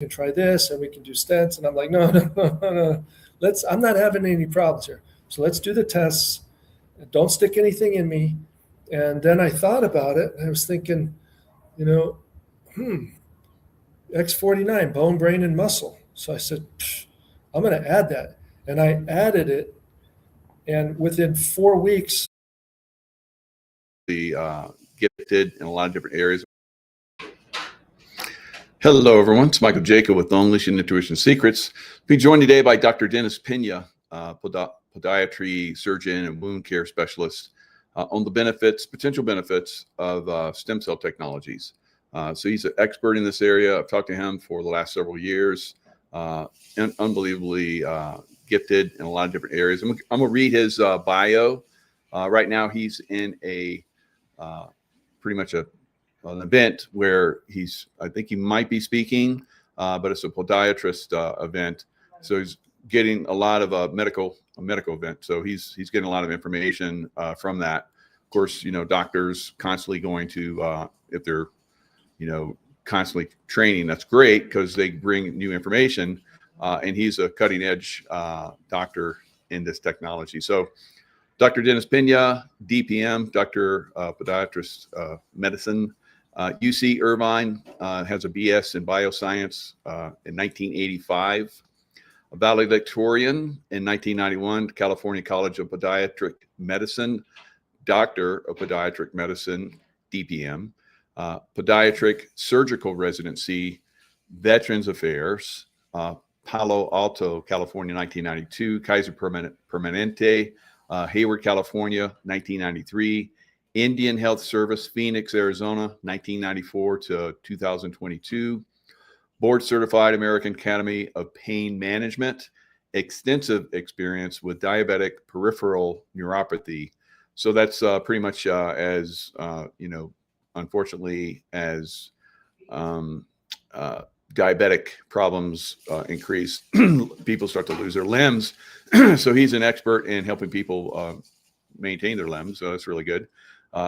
can try this and we can do stents. And I'm like, no, no, no, no, no. I'm not having any problems here. So let's do the tests. Don't stick anything in me. And then I thought about it. And I was thinking, you know, X49, bone, brain, and muscle. So I said, I'm going to add that. And I added it. And within 4 weeks, gifted in a lot of different areas. Hello, everyone. It's Michael Jacob with Unleashing Intuition Secrets. Be joined today by Dr. Dennis Pena, podiatry surgeon and wound care specialist, on the potential benefits of stem cell technologies. So he's an expert in this area. I've talked to him for the last several years, and unbelievably gifted in a lot of different areas. I'm going to read his bio. Right now, he's in pretty much an event where I think he might be speaking, but it's a podiatrist event. So he's getting a lot of a medical event. So he's getting a lot of information from that. Of course, doctors constantly going to, if they're, constantly training, that's great because they bring new information. And he's a cutting edge doctor in this technology. So Dr. Dennis Pena, DPM, Dr. Podiatrist Medicine, UC Irvine, has a BS in bioscience in 1985, a valedictorian in 1991, California College of Podiatric Medicine, Doctor of Podiatric Medicine, DPM, Podiatric Surgical Residency, Veterans Affairs, Palo Alto, California, 1992, Kaiser Permanente, Hayward, California, 1993, Indian Health Service, Phoenix, Arizona, 1994 to 2022, board certified American Academy of Pain Management, extensive experience with diabetic peripheral neuropathy. So that's pretty much as, unfortunately, as diabetic problems increase, people start to lose their limbs. So he's an expert in helping people maintain their limbs. So that's really good.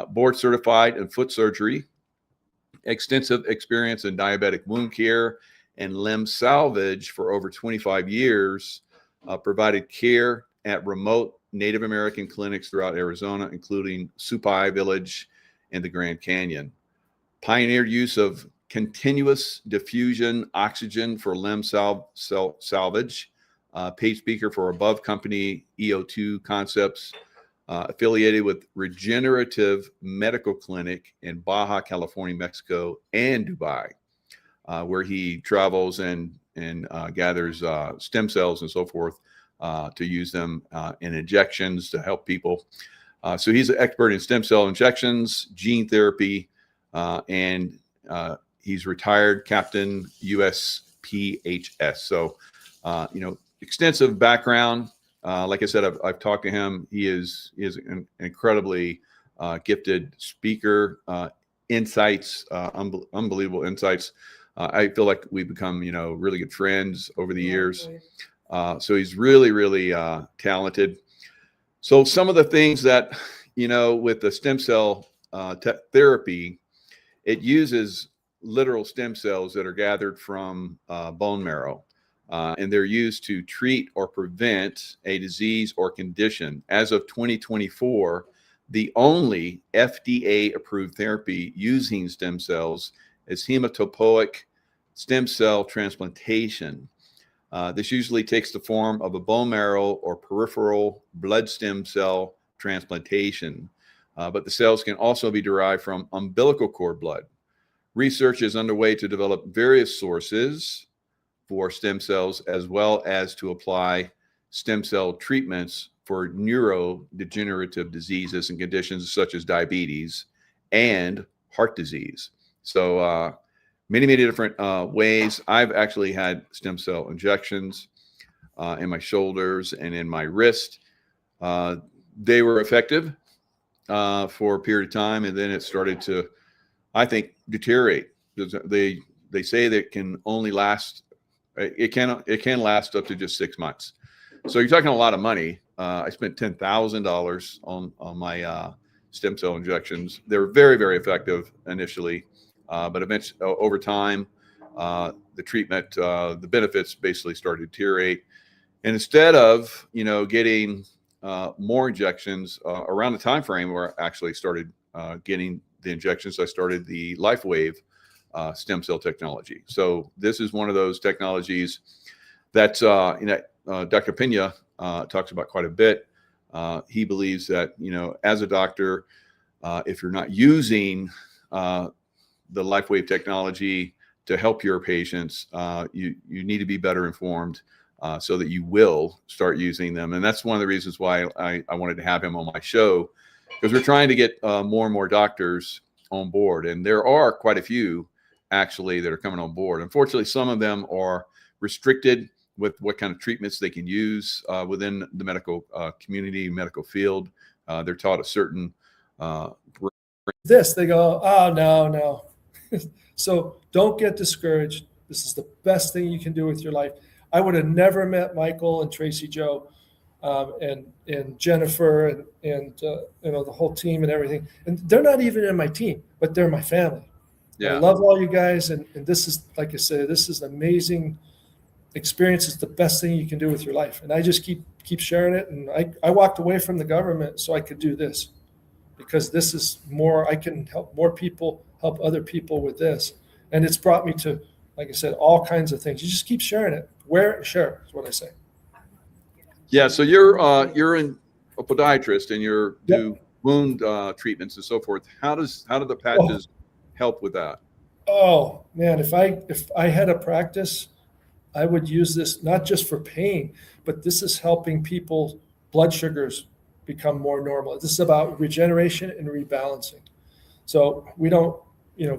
Board certified in foot surgery, extensive experience in diabetic wound care and limb salvage for over 25 years, provided care at remote Native American clinics throughout Arizona, including Supai Village and the Grand Canyon. Pioneered use of continuous diffusion oxygen for limb salvage, paid speaker for Above Company EO2 Concepts, affiliated with Regenerative Medical Clinic in Baja California, Mexico, and Dubai, where he travels and gathers stem cells and so forth to use them in injections to help people. So he's an expert in stem cell injections, gene therapy, and he's retired Captain USPHS. So, extensive background. Like I said, I've talked to him. He is an incredibly gifted speaker, insights, unbelievable insights. I feel like we've become, really good friends over the years. So he's really, really talented. So some of the things that, with the stem cell therapy, it uses literal stem cells that are gathered from bone marrow. And they're used to treat or prevent a disease or condition. As of 2024, the only FDA-approved therapy using stem cells is hematopoietic stem cell transplantation. This usually takes the form of a bone marrow or peripheral blood stem cell transplantation, but the cells can also be derived from umbilical cord blood. Research is underway to develop various sources for stem cells, as well as to apply stem cell treatments for neurodegenerative diseases and conditions such as diabetes and heart disease. So many different ways. I've actually had stem cell injections in my shoulders and in my wrist. They were effective for a period of time, and then it started to, I think, deteriorate. They say that it can only last. It can last up to just 6 months. So you're talking a lot of money. I spent $10,000 on my stem cell injections. They were very, very effective initially, but eventually over time, the treatment, the benefits basically started to deteriorate. And instead of, getting more injections around the time frame where I actually started getting the injections, I started the LifeWave stem cell technology. So this is one of those technologies that Dr. Pena talks about quite a bit. He believes that, as a doctor, if you're not using the LifeWave technology to help your patients, you need to be better informed so that you will start using them. And that's one of the reasons why I wanted to have him on my show, because we're trying to get more and more doctors on board. And there are quite a few actually that are coming on board. Unfortunately, some of them are restricted with what kind of treatments they can use within the medical community, medical field. They're taught a certain they go, oh, no. So don't get discouraged. This is the best thing you can do with your life. I would have never met Michael and Tracy Joe and Jennifer and the whole team and everything. And they're not even in my team, but they're my family. Yeah. I love all you guys. And this is, like I said, this is an amazing experience. It's the best thing you can do with your life. And I just keep sharing it. And I walked away from the government so I could do this, because this is more, I can help more people, help other people with this. And it's brought me to, like I said, all kinds of things. You just keep sharing it. Share is what I say. Yeah. So you're a podiatrist and you do wound treatments and so forth. How do the patches help with that? Oh man, if I had a practice, I would use this not just for pain, but this is helping people blood sugars become more normal. This is about regeneration and rebalancing. So we don't,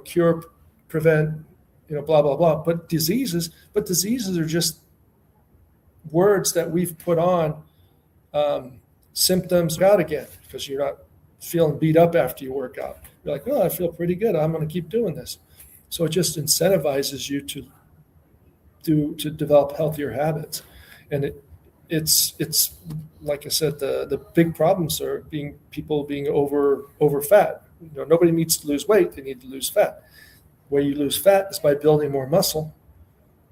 cure, prevent, blah, blah, blah, but diseases are just words that we've put on symptoms out again, because you're not feeling beat up after you work out. You're like, oh, I feel pretty good. I'm going to keep doing this. So it just incentivizes you to develop healthier habits. And it's like I said, the big problems are people being over fat. Nobody needs to lose weight. They need to lose fat. The way you lose fat is by building more muscle.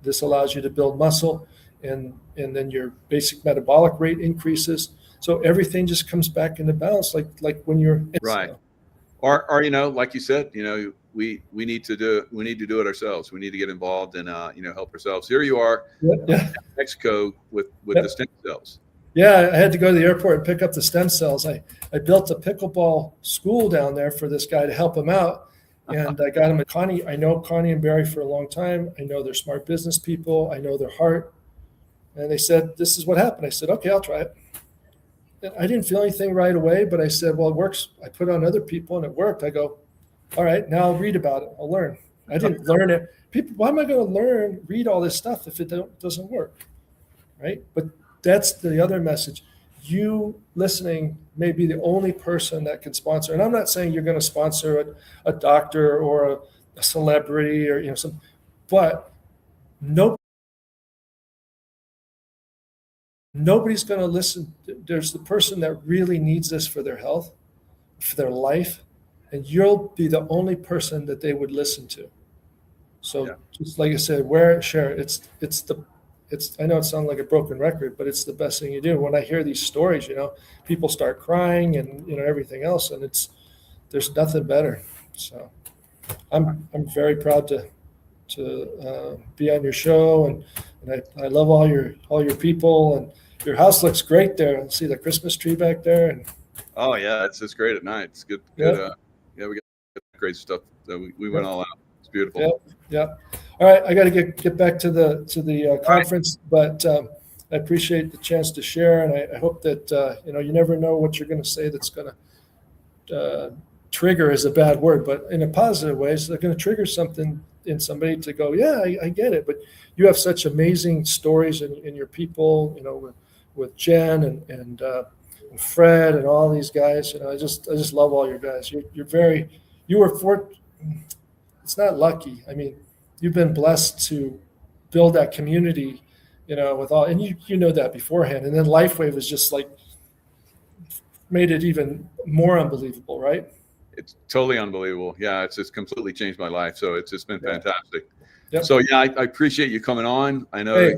This allows you to build muscle, and then your basic metabolic rate increases. So everything just comes back into balance, like when you're right. Or like you said, we need to do it ourselves. We need to get involved and help ourselves. Here you are, in Mexico with the stem cells. Yeah, I had to go to the airport and pick up the stem cells. I built a pickleball school down there for this guy to help him out. And I got him at Connie. I know Connie and Barry for a long time. I know they're smart business people. I know their heart. And they said, this is what happened. I said, okay, I'll try it. And I didn't feel anything right away, but I said, well, it works. I put it on other people and it worked. I go, all right, now I'll read about it. I'll learn. I didn't learn it. Why am I going to read all this stuff if it doesn't work? Right? But that's the other message. You listening may be the only person that can sponsor. And I'm not saying you're going to sponsor a doctor or a celebrity or but nobody's going to listen. There's the person that really needs this for their health, for their life, and you'll be the only person that they would listen to. So just like I said, share. I know it sounds like a broken record, but it's the best thing you do. When I hear these stories, people start crying and everything else, and there's nothing better. So I'm very proud to be on your show, and I love all your people, and your house looks great there. I see the Christmas tree back there, and oh yeah, it's just great at night. It's good. We got great stuff. We went all out. It's beautiful. Yeah. All right, I got to get back to the conference, but I appreciate the chance to share, and I hope that you never know what you're going to say that's going to trigger is a bad word, but in a positive way, so they're going to trigger something in somebody to go, yeah, I get it. But you have such amazing stories in your people, with Jen and Fred and all these guys. I just love all your guys. It's not lucky. I mean, you've been blessed to build that community, with all, and you know that beforehand. And then LifeWave is just like made it even more unbelievable, right? It's totally unbelievable. Yeah, it's just completely changed my life. So it's just been fantastic. Yep. So yeah, I appreciate you coming on. I know. Hey,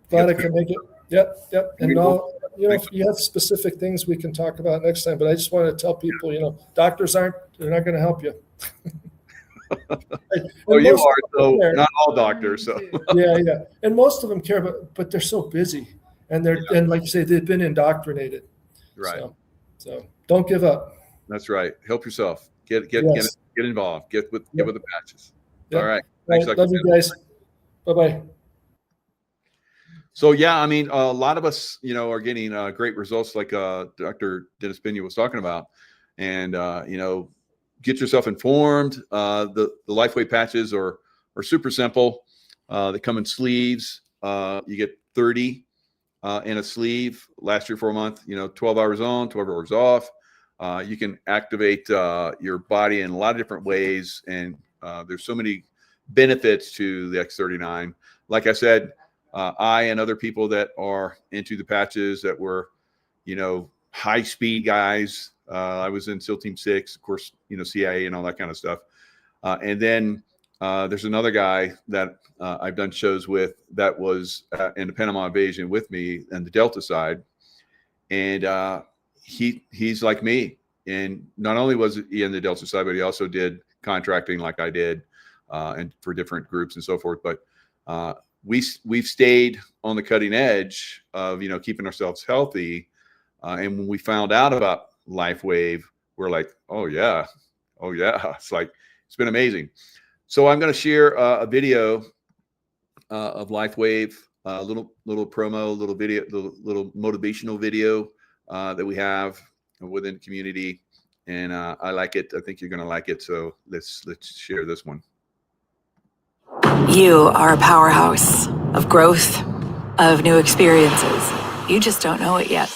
glad I could make it. Yep. And Beautiful. now, if you have specific things we can talk about next time, but I just want to tell people, doctors they're not going to help you. Oh, And you most are. of them So care. not all doctors. So Yeah. And most of them care, but they're so busy, and and like you say, they've been indoctrinated. right. So don't give up. That's right. Help yourself. Get Yes. involved. Get with Yep. the patches. Yep. All right. All Thanks, right. Dr. Love you guys. Bye-bye. So yeah, I mean, a lot of us, are getting great results, like Dr. Dennis Pena was talking about, and get yourself informed. The LifeWave patches are super simple. They come in sleeves. You get 30 in a sleeve. Last year for a month. 12 hours on, 12 hours off. You can activate your body in a lot of different ways, and there's so many benefits to the X39. Like I said, I and other people that are into the patches that were, high speed guys. I was in SEAL Team 6, of course, CIA and all that kind of stuff. And then there's another guy that I've done shows with that was in the Panama Invasion with me and the Delta side. And he's like me. And not only was he in the Delta side, but he also did contracting like I did, and for different groups and so forth. But we've stayed on the cutting edge of keeping ourselves healthy, and when we found out about LifeWave, we're like, oh yeah, it's been amazing. So I'm going to share a video of LifeWave, a little promo, little video, little motivational video that we have within the community, and I like it. I think you're going to like it. So let's share this one. You are a powerhouse of growth, of new experiences. You just don't know it yet.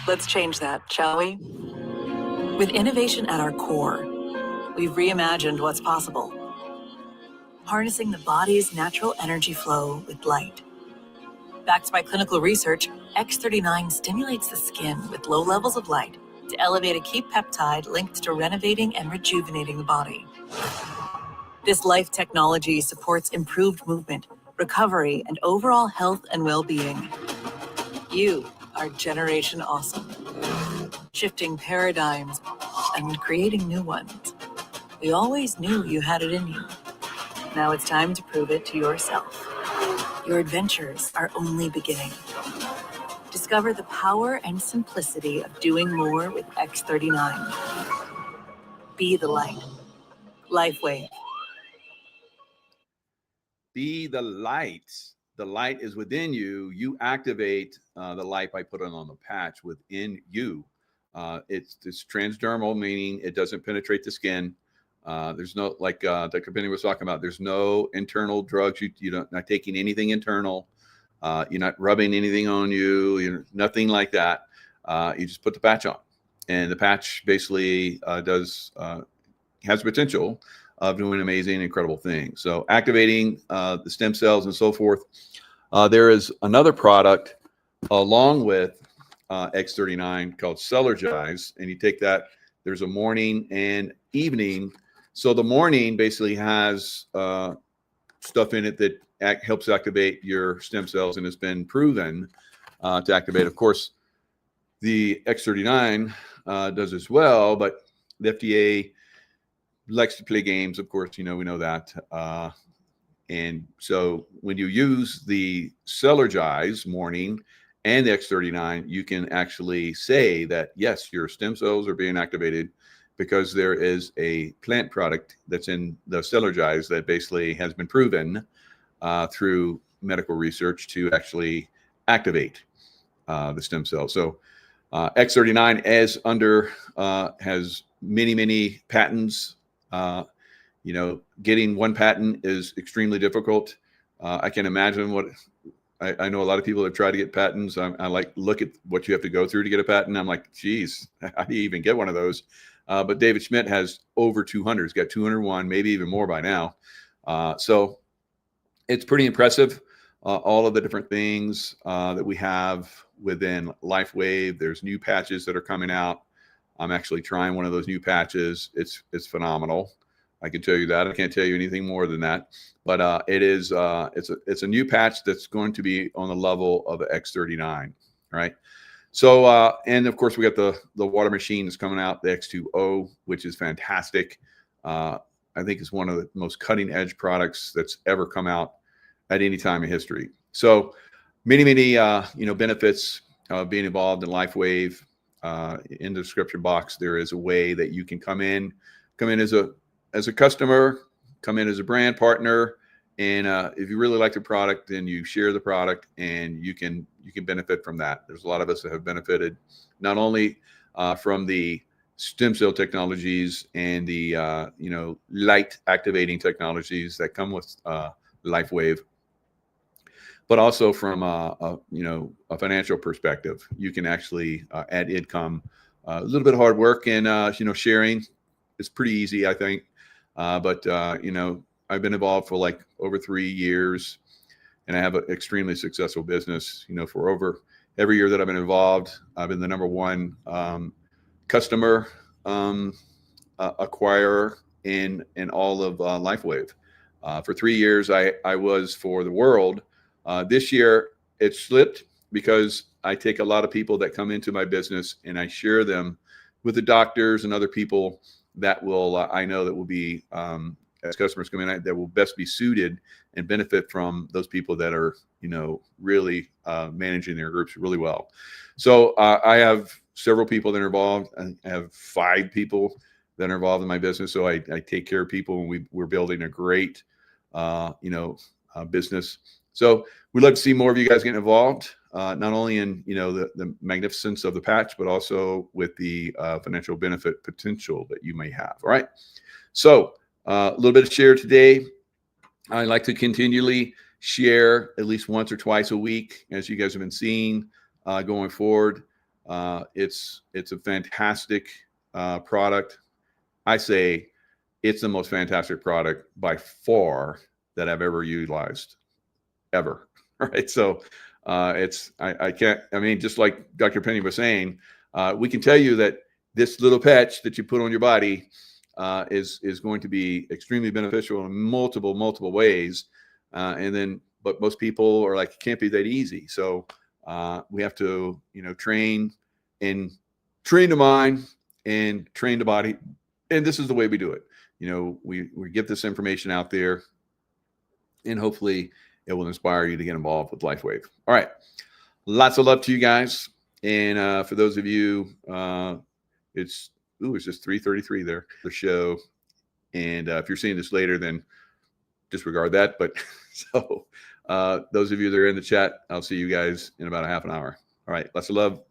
Let's change that, shall we? With innovation at our core, we've reimagined what's possible. Harnessing the body's natural energy flow with light. Backed by clinical research, X39 stimulates the skin with low levels of light to elevate a key peptide linked to renovating and rejuvenating the body. This life technology supports improved movement, recovery, and overall health and well-being. You are Generation Awesome. Shifting paradigms and creating new ones. We always knew you had it in you. Now it's time to prove it to yourself. Your adventures are only beginning. Discover the power and simplicity of doing more with X39. Be the light. LifeWave. Be the light. The light is within you. You activate the light by putting on the patch within you. It's transdermal, meaning it doesn't penetrate the skin. There's no, like Dr. Penny was talking about, there's no internal drugs. You're not taking anything internal. You're not rubbing anything on you. You're nothing like that. You just put the patch on, and the patch basically has the potential of doing amazing, incredible things. So activating the stem cells and so forth. There is another product along with X39 called Celergize, and you take that. There's a morning and evening. So the morning basically has stuff in it that helps activate your stem cells, and it's been proven to activate. Of course, the X39 does as well, but the FDA likes to play games. Of course, we know that. And so when you use the Celergize morning and the X39, you can actually say that, yes, your stem cells are being activated, because there is a plant product that's in the Celergize that basically has been proven through medical research to actually activate the stem cells. So X39 has many patents. Getting one patent is extremely difficult. I can imagine what I know. A lot of people have tried to get patents. I look at what you have to go through to get a patent. I'm like, geez, how do you even get one of those? But David Schmidt has over 200. He's got 201, maybe even more by now. So it's pretty impressive. All of the different things that we have within LifeWave. There's new patches that are coming out. I'm actually trying one of those new patches. It's phenomenal. I can tell you that. I can't tell you anything more than that. But it is it's a new patch that's going to be on the level of the X39, right? So and of course we got the water machine that's coming out, the X2O, which is fantastic. I think it's one of the most cutting edge products that's ever come out at any time in history. So many benefits of being involved in LifeWave. In the description box, there is a way that you can come in as a customer, come in as a brand partner, and if you really like the product, then you share the product, and you can benefit from that. There's a lot of us that have benefited not only from the stem cell technologies and the light activating technologies that come with LifeWave, but also from a financial perspective. You can actually add income. A little bit of hard work and sharing. It's pretty easy, I think. But I've been involved for like over 3 years, and I have an extremely successful business. For over every year that I've been involved, I've been the number one customer acquirer in all of LifeWave. For 3 years, I was for the world. This year, it slipped because I take a lot of people that come into my business and I share them with the doctors and other people that will I know that will be as customers come in that will best be suited and benefit from those people that are really managing their groups really well. So I have several people that are involved. I have 5 people that are involved in my business. So I take care of people, and we're building a great business. So we'd love to see more of you guys get involved, not only in the magnificence of the patch, but also with the financial benefit potential that you may have. All right. So a little bit of share today. I like to continually share at least once or twice a week, as you guys have been seeing going forward. It's a fantastic product. I say it's the most fantastic product by far that I've ever utilized, ever. Right. So just like Dr. Penny was saying, we can tell you that this little patch that you put on your body is going to be extremely beneficial in multiple ways. But most people are like, it can't be that easy. So we have to, train the mind and train the body. And this is the way we do it. We get this information out there, and hopefully it will inspire you to get involved with LifeWave. All right. Lots of love to you guys. And for those of you, it's just 3:33 there, the show. And if you're seeing this later, then disregard that. But so those of you that are in the chat, I'll see you guys in about a half an hour. All right. Lots of love.